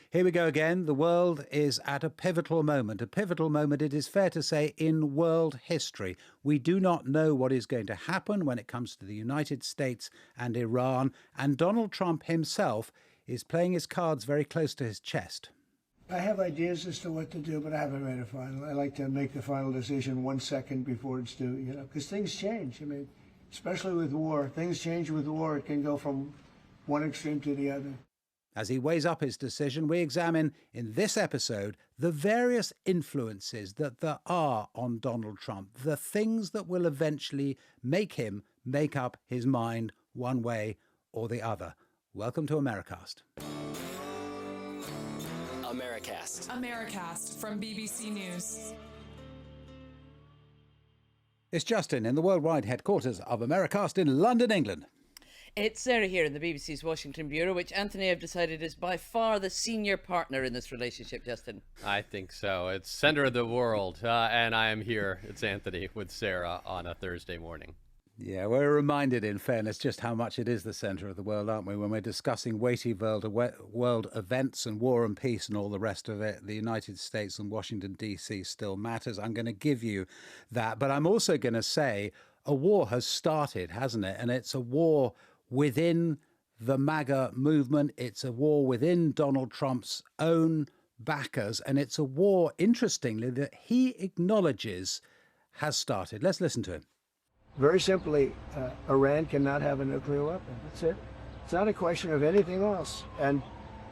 Here we go again. The world is at a pivotal moment. A pivotal moment, it is fair to say, in world history. We do not know what is going to happen when it comes to the United States and Iran, and Donald Trump himself is playing his cards very close to his chest. I have ideas as to what to do, but I haven't made a final. I like to make the final decision 1 second before it's due, because things change. I mean, especially with war. Things change with war. It can go from one extreme to the other. As he weighs up his decision, we examine in this episode the various influences that there are on Donald Trump, the things that will eventually make him make up his mind one way or the other. Welcome to Americast. Americast from BBC News. It's Justin in the worldwide headquarters of Americast in London, England. It's Sarah here in the BBC's Washington Bureau, which Anthony have decided is by far the senior partner in this relationship, Justin. I think so. It's center of the world, and I am here. It's Anthony with Sarah on a Thursday morning. Yeah, we're reminded, in fairness, just how much it is the centre of the world, aren't we? When we're discussing weighty world events and war and peace and all the rest of it, the United States and Washington, D.C. still matters. I'm going to give you that. But I'm also going to say a war has started, hasn't it? And it's a war within the MAGA movement. It's a war within Donald Trump's own backers. And it's a war, interestingly, that he acknowledges has started. Let's listen to him. Very simply, Iran cannot have a nuclear weapon. That's it. It's not a question of anything else. And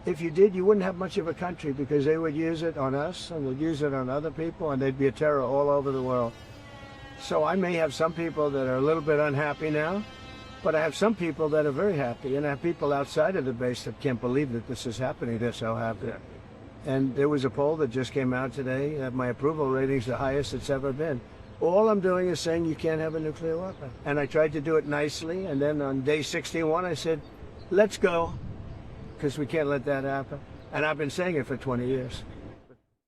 if you did, you wouldn't have much of a country because they would use it on us and would use it on other people, and they'd be a terror all over the world. So I may have some people that are a little bit unhappy now, but I have some people that are very happy, and I have people outside of the base that can't believe that this is happening. They're so happy. And there was a poll that just came out today that my approval rating's the highest it's ever been. All I'm doing is saying you can't have a nuclear weapon. And I tried to do it nicely, and then on day 61 I said, let's go, because we can't let that happen. And I've been saying it for 20 years.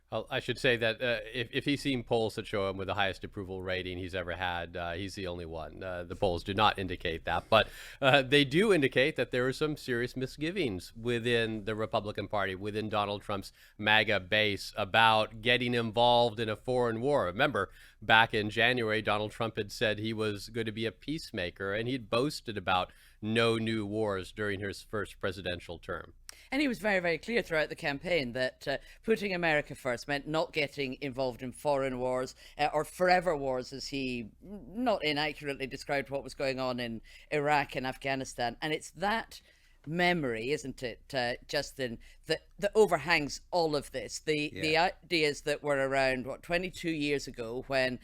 Well, I should say that if he's seen polls that show him with the highest approval rating he's ever had, he's the only one. The polls do not indicate that, but they do indicate that there are some serious misgivings within the Republican Party, within Donald Trump's MAGA base, about getting involved in a foreign war. Remember, back in January, Donald Trump had said he was going to be a peacemaker, and he'd boasted about no new wars during his first presidential term. And he was very, very clear throughout the campaign that putting America first meant not getting involved in foreign wars or forever wars, as he not inaccurately described what was going on in Iraq and Afghanistan. And it's that memory, isn't it, Justin, that overhangs all of this. The ideas that were around 22 years ago, when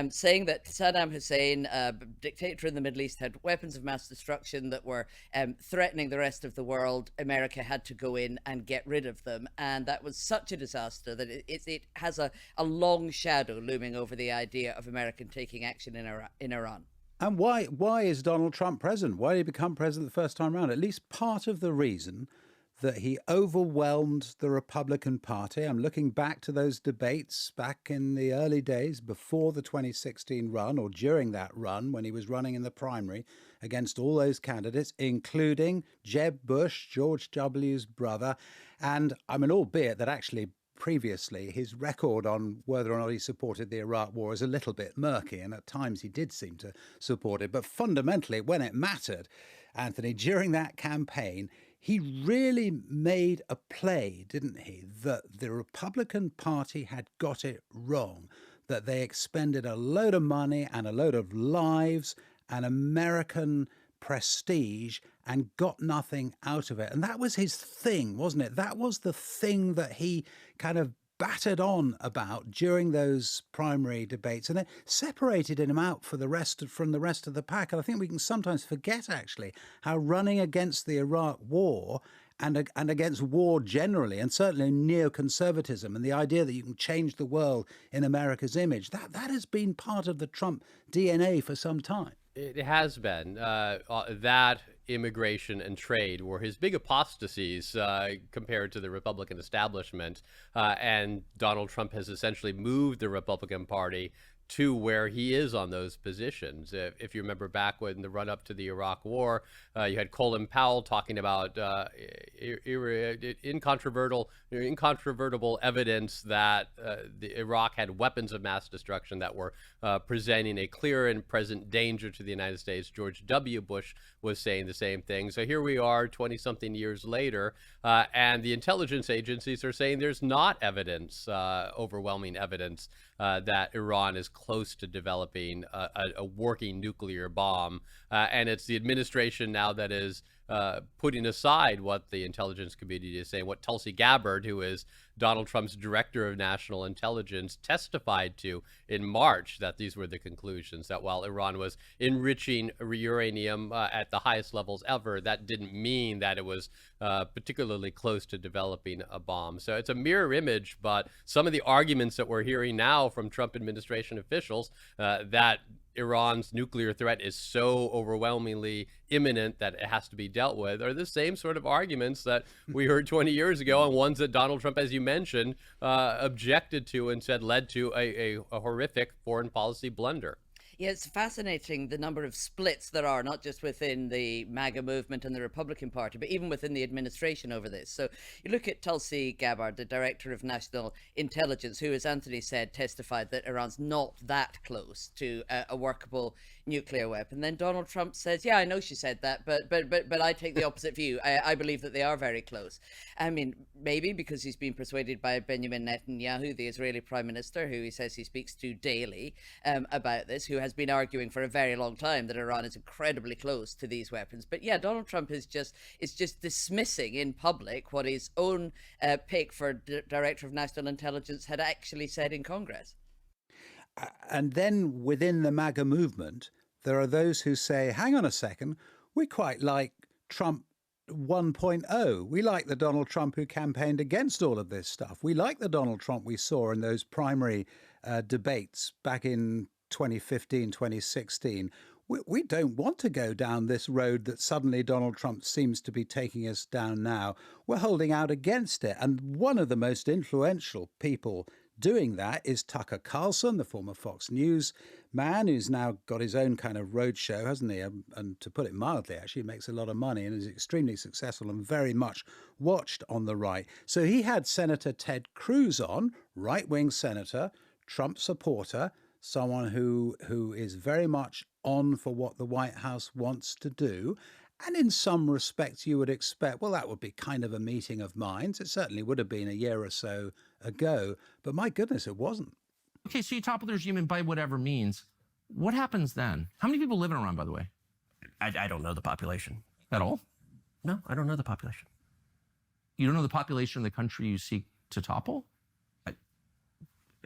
saying that Saddam Hussein, dictator in the Middle East, had weapons of mass destruction that were threatening the rest of the world. America had to go in and get rid of them, and that was such a disaster that it has a long shadow looming over the idea of America taking action in Iran. And why is Donald Trump president? Why did he become president the first time around? At least part of the reason that he overwhelmed the Republican Party. I'm looking back to those debates back in the early days before the 2016 run, or during that run when he was running in the primary against all those candidates, including Jeb Bush, George W.'s brother. And I mean, albeit that actually previously his record on whether or not he supported the Iraq war is a little bit murky, and at times he did seem to support it. But fundamentally, when it mattered, Anthony, during that campaign, he really made a play, didn't he, that the Republican Party had got it wrong, that they expended a load of money and a load of lives and American prestige and got nothing out of it. And that was his thing, wasn't it? That was the thing that he kind of battered on about during those primary debates, and it separated him out from the rest of the pack. And I think we can sometimes forget, actually, how running against the Iraq war and against war generally, and certainly neoconservatism and the idea that you can change the world in America's image, that has been part of the Trump DNA for some time. It has been. That, immigration, and trade were his big apostasies compared to the Republican establishment. And Donald Trump has essentially moved the Republican Party to where he is on those positions. If you remember back when the run up to the Iraq War, you had Colin Powell talking about incontrovertible evidence that Iraq had weapons of mass destruction that were presenting a clear and present danger to the United States. George W. Bush was saying the same thing. So here we are 20-something years later, and the intelligence agencies are saying there's not evidence, overwhelming evidence, that Iran is close to developing a working nuclear bomb. And it's the administration now that is putting aside what the intelligence community is saying, what Tulsi Gabbard, who is Donald Trump's director of national intelligence, testified to in March, that these were the conclusions, that while Iran was enriching uranium at the highest levels ever, that didn't mean that it was particularly close to developing a bomb. So it's a mirror image, but some of the arguments that we're hearing now from Trump administration officials that Iran's nuclear threat is so overwhelmingly imminent that it has to be dealt with are the same sort of arguments that we heard 20 years ago, and ones that Donald Trump, as you mentioned, objected to and said led to a horrific foreign policy blunder. Yeah, it's fascinating the number of splits there are, not just within the MAGA movement and the Republican Party, but even within the administration over this. So you look at Tulsi Gabbard, the Director of National Intelligence, who, as Anthony said, testified that Iran's not that close to a workable nuclear weapon. Then Donald Trump says, yeah, I know she said that, but I take the opposite view. I believe that they are very close. I mean, maybe because he's been persuaded by Benjamin Netanyahu, the Israeli Prime Minister, who he says he speaks to daily about this, who has been arguing for a very long time that Iran is incredibly close to these weapons. But yeah, Donald Trump is just dismissing in public what his own pick for Director of National Intelligence had actually said in Congress. And then within the MAGA movement, there are those who say, hang on a second, we quite like Trump 1.0. We like the Donald Trump who campaigned against all of this stuff. We like the Donald Trump we saw in those primary debates back in 2015, 2016. We don't want to go down this road that suddenly Donald Trump seems to be taking us down now. We're holding out against it. And one of the most influential people doing that is Tucker Carlson, the former Fox News man, who's now got his own kind of roadshow, hasn't he? And to put it mildly, actually, he makes a lot of money and is extremely successful and very much watched on the right. So he had Senator Ted Cruz on, right-wing senator, Trump supporter, someone who is very much on for what the White House wants to do. And in some respects, you would expect, well, that would be kind of a meeting of minds. It certainly would have been a year or so ago. But my goodness, it wasn't. Okay, so you topple the regime and by whatever means. What happens then? How many people live in Iran, by the way? I don't know the population. At all? No, I don't know the population. You don't know the population of the country you seek to topple?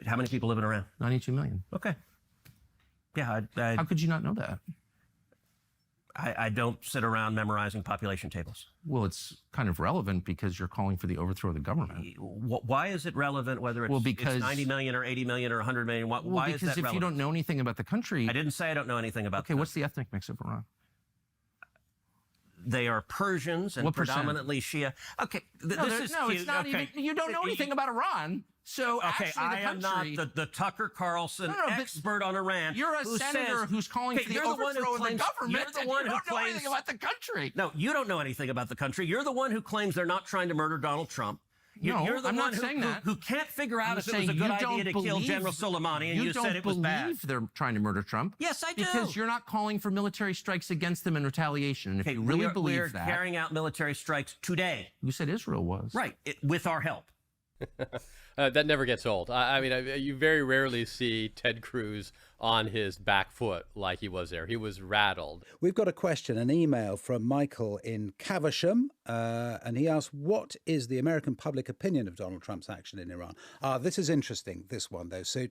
How many people live in Iran? 92 million. Okay. Yeah, How could you not know that? I don't sit around memorizing population tables. Well, it's kind of relevant because you're calling for the overthrow of the government. Why is it relevant whether it's, because, it's 90 million or 80 million or 100 million? Why is that relevant? Because if you don't know anything about the country... I didn't say I don't know anything about Okay, what's the ethnic mix of Iran? They are Persians and predominantly Shia. Okay, this is cute. It's not even... You don't know anything about Iran. So okay, I am not the Tucker Carlson expert on Iran. You're a senator who's calling for the overthrow of the government. You're the one who don't know anything about the country. No, you don't know anything about the country. You're the one who claims they're not trying to murder Donald Trump. You're the I'm one not saying that. who can't figure out if it was a good idea to kill General Soleimani, and you said it was bad. You don't believe they're trying to murder Trump. Yes, I do. Because you're not calling for military strikes against them in retaliation. And if you really believe that... We're carrying out military strikes today. You said Israel was. Right, with our help. That never gets old. I mean, you very rarely see Ted Cruz on his back foot like he was there. He was rattled. We've got a question, an email from Michael in Caversham, and he asks, what is the American public opinion of Donald Trump's action in Iran? This is interesting, this one, though. So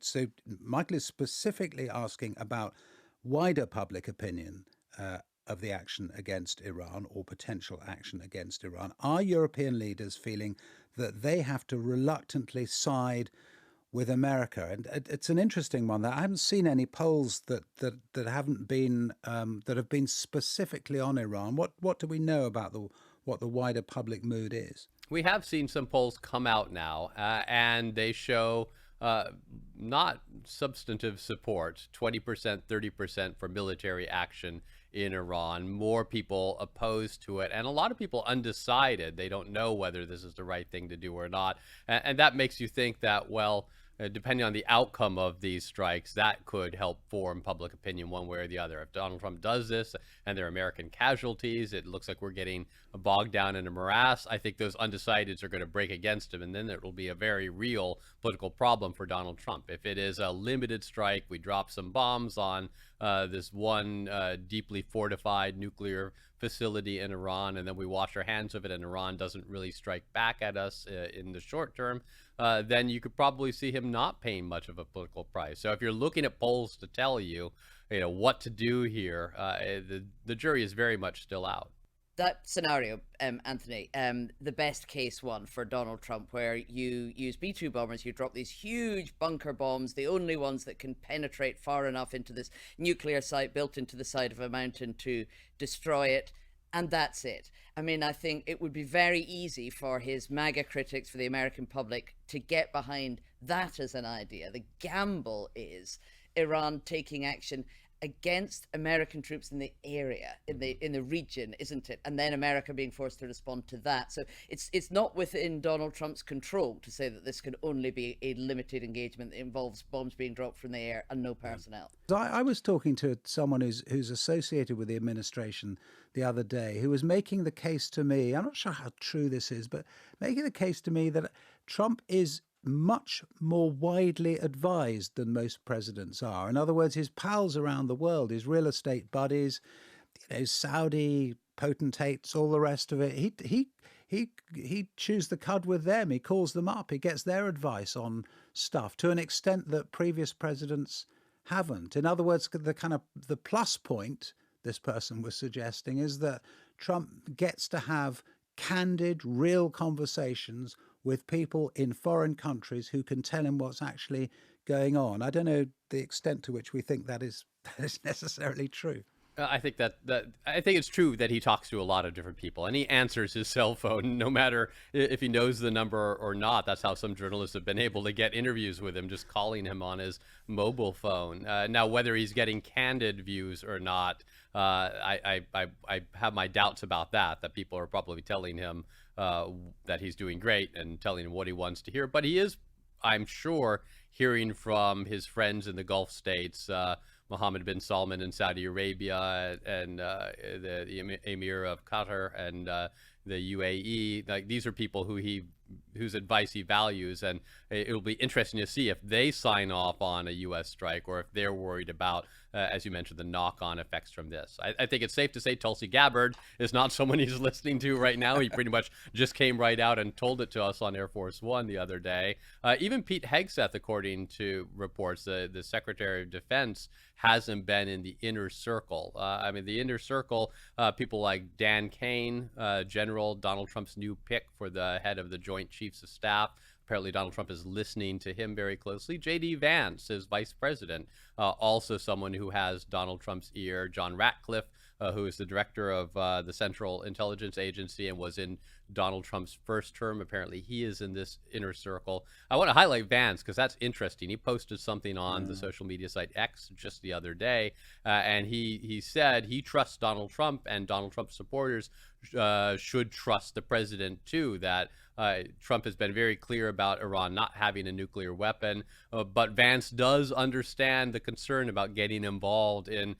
Michael is specifically asking about wider public opinion of the action against Iran or potential action against Iran. Are European leaders feeling that they have to reluctantly side with America? And it's an interesting one. That I haven't seen any polls that haven't been that have been specifically on Iran. What do we know about what the wider public mood is? We have seen some polls come out now, and they show not substantive support, 20%, 30% for military action in Iran, more people opposed to it, and a lot of people undecided. They don't know whether this is the right thing to do or not. And that makes you think that, well, depending on the outcome of these strikes, that could help form public opinion one way or the other. If Donald Trump does this and there are American casualties, it looks like we're getting bogged down in a morass. I think those undecideds are going to break against him, and then it will be a very real political problem for Donald Trump. If it is a limited strike, we drop some bombs on this one deeply fortified nuclear facility in Iran, and then we wash our hands of it, and Iran doesn't really strike back at us in the short term, then you could probably see him not paying much of a political price. So if you're looking at polls to tell you, what to do here, the jury is very much still out. That scenario, Anthony, the best case one for Donald Trump, where you use B-2 bombers, you drop these huge bunker bombs, the only ones that can penetrate far enough into this nuclear site built into the side of a mountain to destroy it, and that's it. I mean, I think it would be very easy for his MAGA critics, for the American public, to get behind that as an idea. The gamble is Iran taking action against American troops in the area, in the region, isn't it? And then America being forced to respond to that. So it's not within Donald Trump's control to say that this can only be a limited engagement that involves bombs being dropped from the air and no personnel. I was talking to someone who's associated with the administration the other day, who was making the case to me, I'm not sure how true this is, but making the case to me that Trump is much more widely advised than most presidents are. In other words, his pals around the world, his real estate buddies, Saudi potentates, all the rest of it, he chews the cud with them. He calls them up. He gets their advice on stuff to an extent that previous presidents haven't. In other words, the plus point this person was suggesting is that Trump gets to have candid, real conversations with people in foreign countries who can tell him what's actually going on. I don't know the extent to which we think that is necessarily true. I think I think it's true that he talks to a lot of different people, and he answers his cell phone no matter if he knows the number or not. That's how some journalists have been able to get interviews with him, just calling him on his mobile phone. Now, whether he's getting candid views or not, I have my doubts about that. That people are probably telling him that he's doing great and telling him what he wants to hear. But he is, I'm sure, hearing from his friends in the Gulf states, Mohammed bin Salman in Saudi Arabia, and the Emir of Qatar, and the UAE. Like, these are people whose advice he values, and it'll be interesting to see if they sign off on a U.S. strike, or if they're worried about, as you mentioned, the knock-on effects from this. I think it's safe to say Tulsi Gabbard is not someone he's listening to right now. He pretty much just came right out and told it to us on Air Force One the other day. Even Pete Hegseth, according to reports, the Secretary of Defense, hasn't been in the inner circle. I mean, the inner circle, people like Dan Kane, General Donald Trump's new pick for the head of the Joint Chiefs of Staff. Apparently, Donald Trump is listening to him very closely. J.D. Vance, his vice president, also someone who has Donald Trump's ear. John Ratcliffe, who is the director of the Central Intelligence Agency and was in Donald Trump's first term. Apparently, he is in this inner circle. I want to highlight Vance because that's interesting. He posted something on the social media site X just the other day, and he said he trusts Donald Trump, and Donald Trump's supporters should trust the president too, that Trump has been very clear about Iran not having a nuclear weapon, but Vance does understand the concern about getting involved in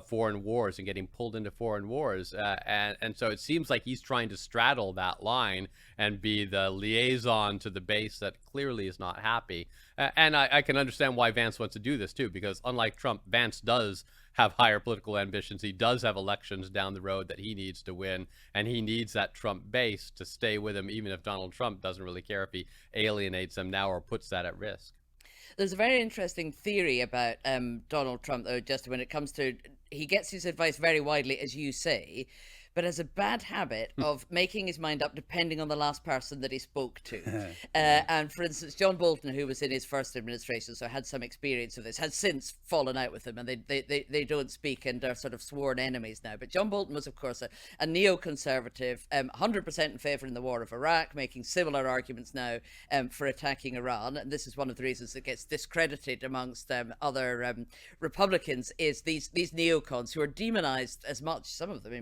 foreign wars and getting pulled into foreign wars. And so it seems like he's trying to straddle that line and be the liaison to the base that clearly is not happy. And I can understand why Vance wants to do this too, because unlike Trump, Vance does have higher political ambitions. He does have elections down the road that he needs to win, and he needs that Trump base to stay with him, even if Donald Trump doesn't really care if he alienates them now or puts that at risk. There's a very interesting theory about Donald Trump, though, Justin, when it comes to, he gets his advice very widely, as you say, but has a bad habit of making his mind up depending on the last person that he spoke to. And for instance, John Bolton, who was in his first administration, so had some experience of this, has since fallen out with him, and they don't speak and are sort of sworn enemies now. But John Bolton was, of course, a neoconservative, 100% in favour in the war of Iraq, making similar arguments now for attacking Iran. And this is one of the reasons that gets discredited amongst other Republicans, is these neocons who are demonized as much, some of them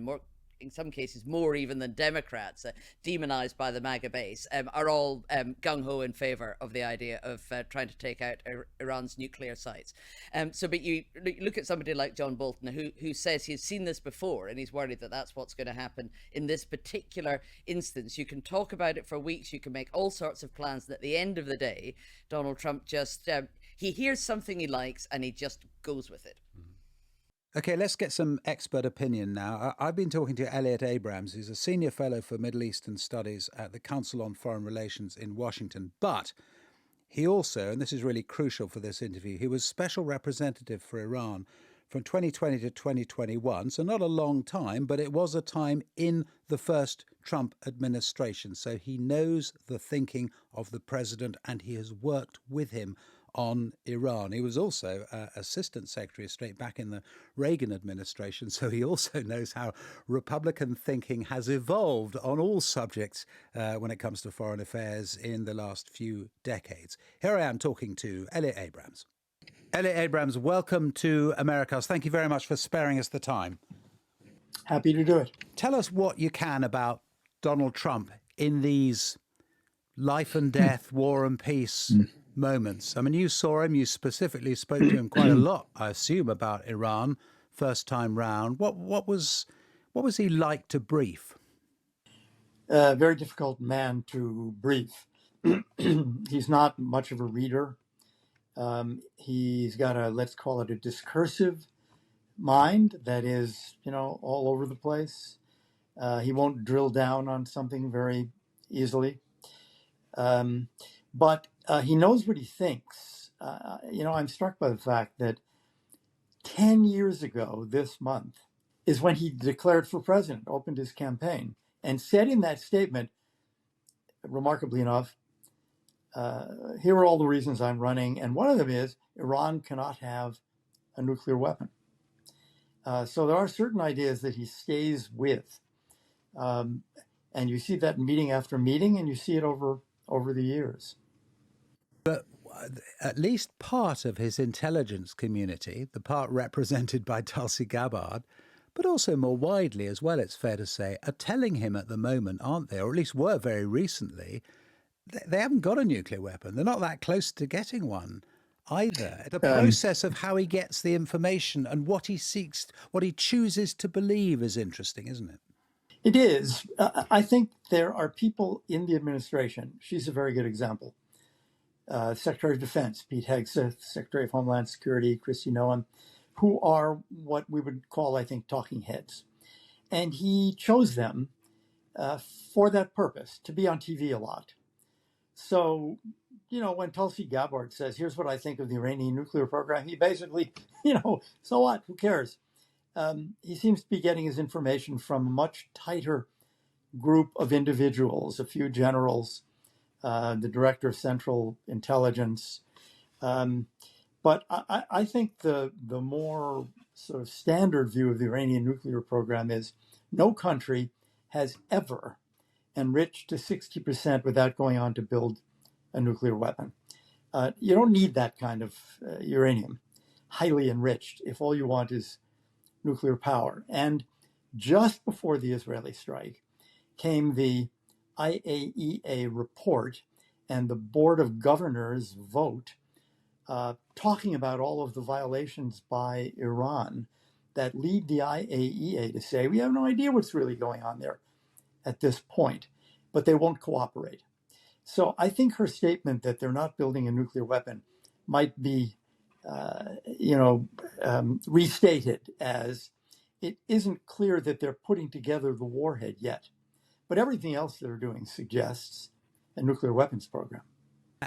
in some cases more even than Democrats, demonized by the MAGA base, are all gung-ho in favor of the idea of trying to take out Iran's nuclear sites. But you look at somebody like John Bolton, who says he's seen this before, and he's worried that that's what's going to happen in this particular instance. You can talk about it for weeks, you can make all sorts of plans, and at the end of the day, Donald Trump just, he hears something he likes and he just goes with it. Okay, let's get some expert opinion now. I've been talking to Elliot Abrams, who's a senior fellow for Middle Eastern Studies at the Council on Foreign Relations in Washington. But he also, and this is really crucial for this interview, he was special representative for Iran from 2020 to 2021. So not a long time, but it was a time in the first Trump administration. So he knows the thinking of the president and he has worked with him on Iran. He was also Assistant Secretary of State back in the Reagan administration, so he also knows how Republican thinking has evolved on all subjects when it comes to foreign affairs in the last few decades. Here I am talking to Elliot Abrams. Elliot Abrams, welcome to Americast. Thank you very much for sparing us the time. Happy to do it. Tell us what you can about Donald Trump in these life and death, war and peace moments. I mean, you saw him, you specifically spoke to him quite a lot, I assume, about Iran first time round. What was he like to brief? A very difficult man to brief. He's not much of a reader. He's got let's call it a discursive mind that is, all over the place. He won't drill down on something very easily. But he knows what he thinks. I'm struck by the fact that 10 years ago this month is when he declared for president, opened his campaign, and said in that statement, remarkably enough, here are all the reasons I'm running. And one of them is Iran cannot have a nuclear weapon. So there are certain ideas that he stays with. And you see that meeting after meeting, and you see it over the years. But at least part of his intelligence community, the part represented by Tulsi Gabbard, but also more widely as well, it's fair to say, are telling him at the moment, aren't they, or at least were very recently, they haven't got a nuclear weapon. They're not that close to getting one either. The process of how he gets the information and what he seeks, what he chooses to believe is interesting, isn't it? It is. I think there are people in the administration, she's a very good example, Secretary of Defense, Pete Hegseth, Secretary of Homeland Security, Kristi Noem, who are what we would call, I think, talking heads. And he chose them for that purpose, to be on TV a lot. So, when Tulsi Gabbard says, here's what I think of the Iranian nuclear program, he basically, so what? Who cares? He seems to be getting his information from a much tighter group of individuals, a few generals, the director of Central Intelligence. But I think the more sort of standard view of the Iranian nuclear program is no country has ever enriched to 60% without going on to build a nuclear weapon. You don't need that kind of uranium, highly enriched, if all you want is nuclear power. And just before the Israeli strike came the IAEA report and the Board of Governors vote talking about all of the violations by Iran that lead the IAEA to say, we have no idea what's really going on there at this point, but they won't cooperate. So I think her statement that they're not building a nuclear weapon might be restated as it isn't clear that they're putting together the warhead yet. But everything else they're doing suggests a nuclear weapons program.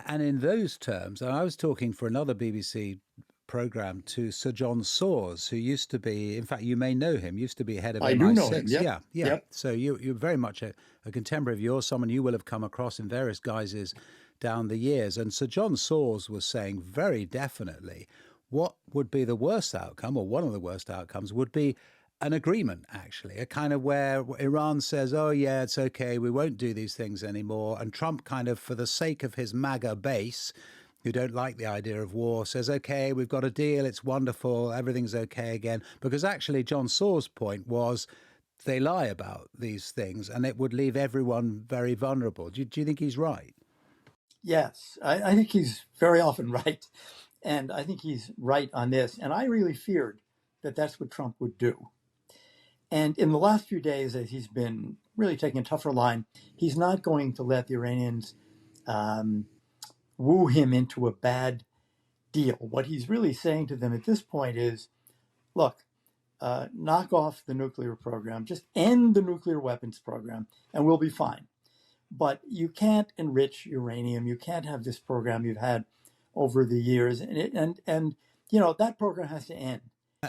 And in those terms, and I was talking for another BBC program to Sir John Sawers, who used to be, in fact, you may know him, used to be head of I MI6. do know him. Yep. Yeah. Yep. So you're very much a contemporary of yours, someone you will have come across in various guises down the years. And Sir John Sawers was saying very definitely what would be the worst outcome, or one of the worst outcomes, would be an agreement, actually, a kind of where Iran says, oh, yeah, it's okay, we won't do these things anymore. And Trump kind of, for the sake of his MAGA base, who don't like the idea of war, says, okay, we've got a deal, it's wonderful, everything's okay again. Because actually, John Saw's point was they lie about these things and it would leave everyone very vulnerable. Do you think he's right? Yes, I think he's very often right. And I think he's right on this. And I really feared that that's what Trump would do. And in the last few days, as he's been really taking a tougher line, he's not going to let the Iranians woo him into a bad deal. What he's really saying to them at this point is, look, knock off the nuclear program, just end the nuclear weapons program, and we'll be fine. But you can't enrich uranium. You can't have this program you've had over the years. And you know, that program has to end.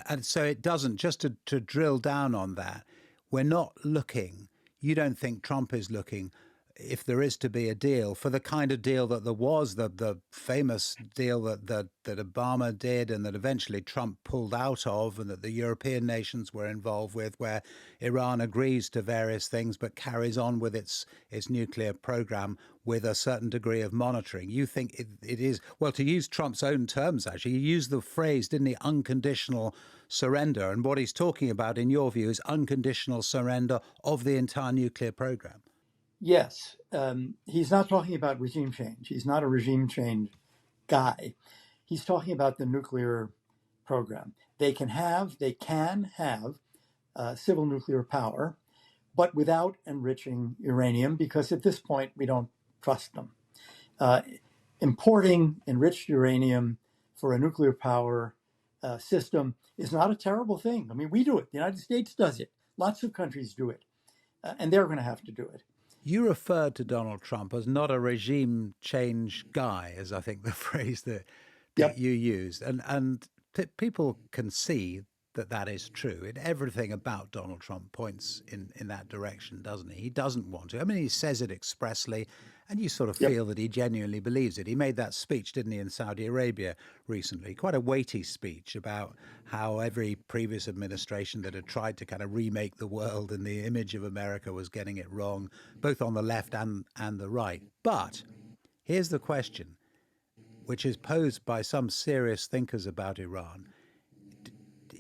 And so it doesn't, just to drill down on that, we're not looking, you don't think Trump is looking, if there is to be a deal, for the kind of deal that there was, the famous deal that Obama did and that eventually Trump pulled out of, and that the European nations were involved with, where Iran agrees to various things but carries on with its nuclear program with a certain degree of monitoring. You think it is, well, to use Trump's own terms, actually, he used the phrase, didn't he, unconditional surrender. And what he's talking about, in your view, is unconditional surrender of the entire nuclear program. Yes, he's not talking about regime change. He's not a regime change guy. He's talking about the nuclear program. They can have civil nuclear power, but without enriching uranium, because at this point we don't trust them. Importing enriched uranium for a nuclear power system is not a terrible thing. I mean, we do it. The United States does it. Lots of countries do it, and they're going to have to do it. You referred to Donald Trump as not a regime change guy, as I think the phrase that Yep. you used. And people can see that is true. And everything about Donald Trump points in that direction, doesn't he? He doesn't want to. I mean, he says it expressly, and you sort of Yep. feel that he genuinely believes it. He made that speech, didn't he, in Saudi Arabia recently, quite a weighty speech about how every previous administration that had tried to kind of remake the world in the image of America was getting it wrong, both on the left and the right. But here's the question, which is posed by some serious thinkers about Iran.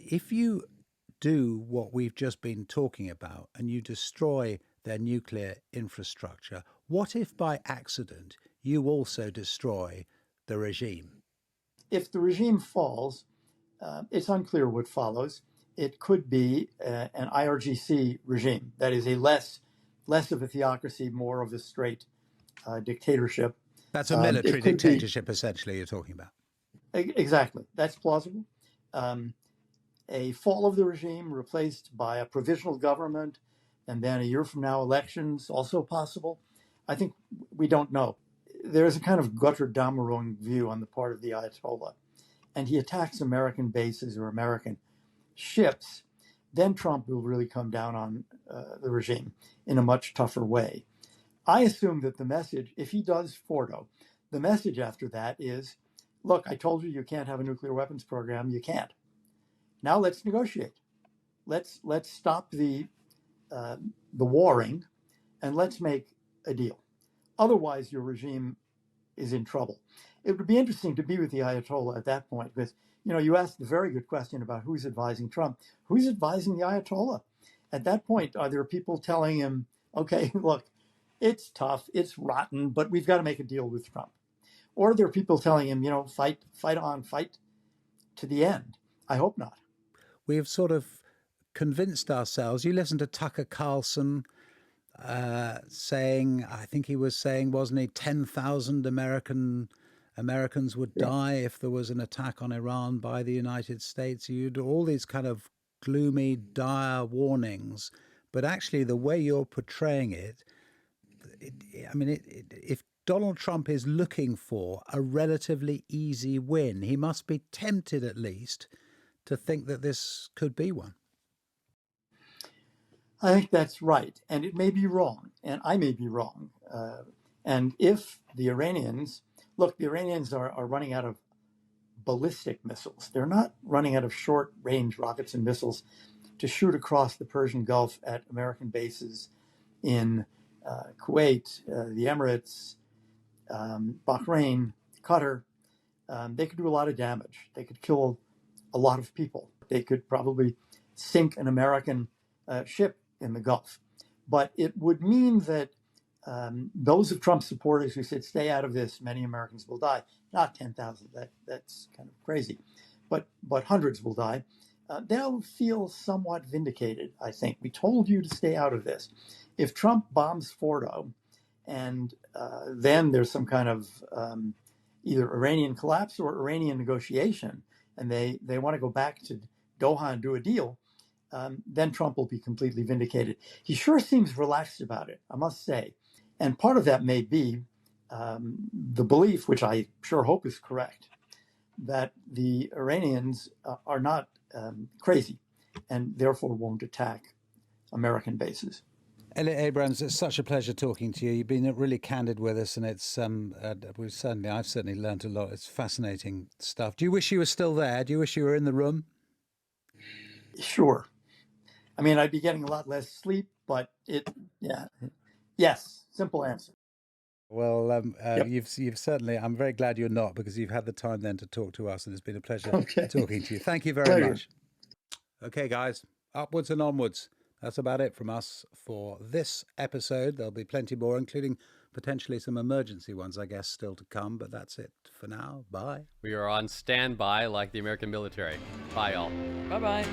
If you do what we've just been talking about and you destroy their nuclear infrastructure, what if by accident you also destroy the regime? If the regime falls, it's unclear what follows. It could be an IRGC regime, that is a less of a theocracy, more of a straight dictatorship. That's a military dictatorship, essentially, you're talking about. Exactly. That's plausible. A fall of the regime replaced by a provisional government, and then a year from now, elections, also possible. I think we don't know. There's a kind of Götterdämmerung view on the part of the Ayatollah, and he attacks American bases or American ships. Then Trump will really come down on the regime in a much tougher way. I assume that the message, if he does Fordo, the message after that is, look, I told you you can't have a nuclear weapons program. You can't. Now let's negotiate. Let's stop the warring, and let's make a deal. Otherwise, your regime is in trouble. It would be interesting to be with the Ayatollah at that point, because you asked a very good question about who's advising Trump. Who's advising the Ayatollah? At that point, are there people telling him, okay, look, it's tough, it's rotten, but we've got to make a deal with Trump? Or are there people telling him, fight on, fight to the end? I hope not. We've sort of convinced ourselves. You listen to Tucker Carlson saying, I think he was saying, wasn't he, 10,000 Americans would die if there was an attack on Iran by the United States. You'd all these kind of gloomy, dire warnings. But actually, the way you're portraying it, if Donald Trump is looking for a relatively easy win. He must be tempted, at least, to think that this could be one. I think that's right. And it may be wrong. And I may be wrong. And if the Iranians, look, the Iranians are running out of ballistic missiles. They're not running out of short-range rockets and missiles to shoot across the Persian Gulf at American bases in Kuwait, the Emirates, Bahrain, Qatar. They could do a lot of damage. They could kill a lot of people. They could probably sink an American ship in the Gulf. But it would mean that those of Trump's supporters who said, stay out of this, many Americans will die. Not 10,000, that's kind of crazy. But hundreds will die. They'll feel somewhat vindicated, I think. We told you to stay out of this. If Trump bombs Fordo, and then there's some kind of either Iranian collapse or Iranian negotiation, and they want to go back to Doha and do a deal, then Trump will be completely vindicated. He sure seems relaxed about it, I must say. And part of that may be the belief, which I sure hope is correct, that the Iranians are not crazy and therefore won't attack American bases. Elliot Abrams, it's such a pleasure talking to you. You've been really candid with us, and it's I've certainly learned a lot. It's fascinating stuff. Do you wish you were still there? Do you wish you were in the room? Sure. I mean, I'd be getting a lot less sleep, but yes, simple answer. Well, Yep. you've certainly. I'm very glad you're not, because you've had the time then to talk to us, and it's been a pleasure talking to you. Thank you very Pleasure. much. Okay, guys, upwards and onwards. That's about it from us for this episode. There'll be plenty more, including potentially some emergency ones, I guess, still to come. But that's it for now. Bye. We are on standby like the American military. Bye, all. Bye bye.